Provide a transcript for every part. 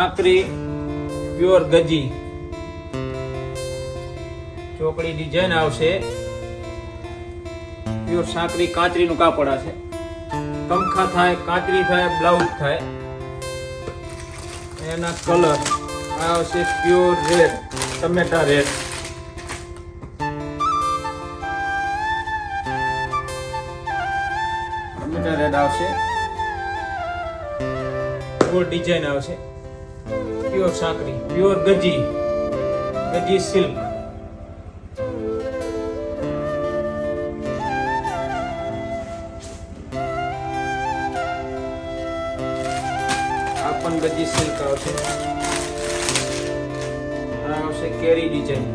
Sankari pure ગજી ચોકડી design આવશે. Pure Sankari કાચરીનું કાપડ હશે. કંખા થાય, કાચરી થાય, બ્લાઉઝ થાય. એના કલર આવશે પ્યોર રેડ, ટમેટા રેડ. ટમેટા રેડ આવશે. ગોળ ડિઝાઇન આવશે. પ્યોર સાંકરી, પ્યોર ગજી સિલ્ક. આ પણ ગજી સિલ્ક આવશે. આ આવશે કેરી ડિઝાઇન.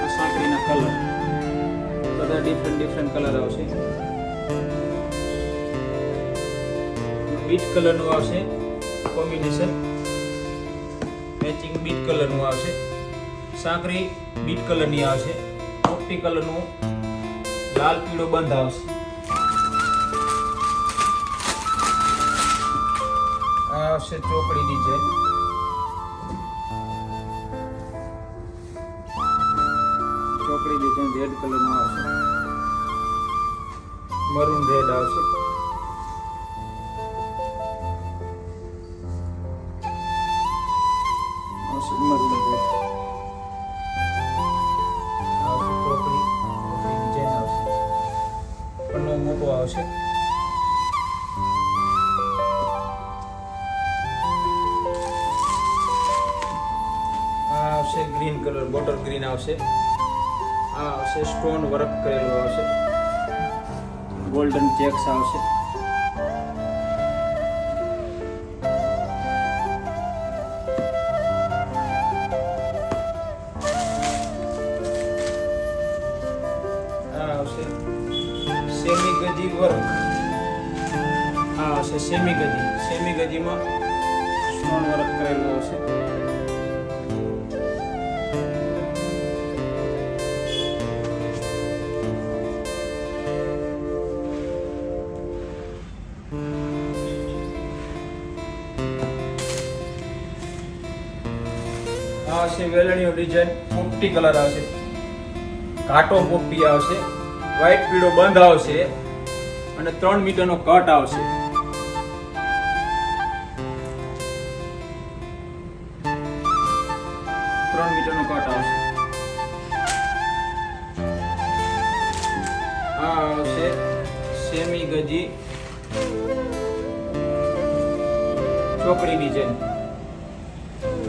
આ સાંકરીના કલર બધા ડિફરન્ટ કલર આવશે. બીટ કલર નું આવશે કોમ્બિનેશન, મેચિંગ બીટ કલર નું આવશે. સાંકરી બીટ કલર ની આવશે. પોપટી કલર નું લાલ પીળો બંધ આવશે. આ આવશે ચોકડી ડિઝાઇન. ચોકડી ડિઝાઇન રેડ કલર નું આવશે. મરૂન રેડ આવશે. મરૂન રેડ આવશે. ચોકડી ડિઝાઇન આવશે. પન્નો મોટો આવશે. આ આવશે ગ્રીન કલર, બોટલ ગ્રીન આવશે. આ આવશે સ્ટોન વર્ક કરેલું આવશે. ગોલ્ડન ચેક્સ આવશે. આ આવશે સેમી ગજી વર્ક. આ આવશે સેમી ગજીમાં સ્ટોન વર્ક કરેલું આવશે. આવશે વેલણીઓ ડિઝાઇન. પોપટી કલર આવશે. ઘાટો પોપટી આવશે. વ્હાઈટ પીળો બંધ આવશે અને 3 મીટરનો કટ આવશે. આ આવશે સેમી ગજી ચોકડી ડિઝાઇન.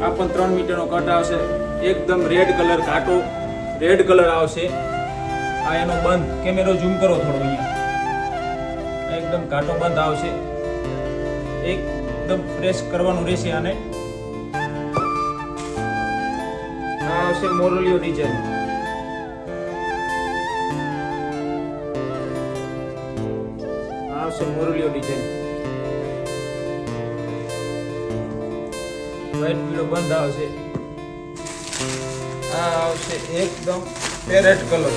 આ પણ 3 મીટરનો કટ આવશે. એકદમ રેડ કલર, ઘાટો રેડ કલર આવશે. આ એનો બંધ, કેમેરો ઝૂમ કરો થોડો અહીંયા. એકદમ ઘાટો બંધ આવશે. એકદમ પ્રેસ કરવાનું રહેશે આને. આ આવશે મોરલિયો ડિઝાઇન. આ આવશે મોરલિયો ડિઝાઇન. વ્હાઈટ પીળો બંધ આવશે. આ આવશે એકદમ પેરેટ કલર,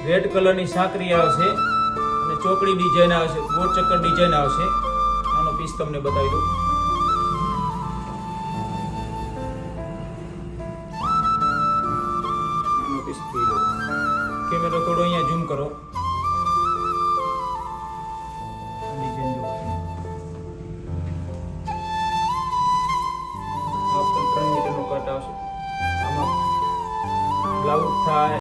રેડ કલરની સાંકરી આવશે અને ચોકડી ડિઝાઇન આવશે. ગોળ ચક્કર ડિઝાઇન આવશે. આનો પીસ તમને બતાવી દઉં. આનો પીસ જોઈ લો. કેમેરો થોડો અહીંયા ઝૂમ કરો. ડિઝાઇન જો. આ 3 મીટરનો કટ આવશે. આમાં બ્લાઉઝ થાય,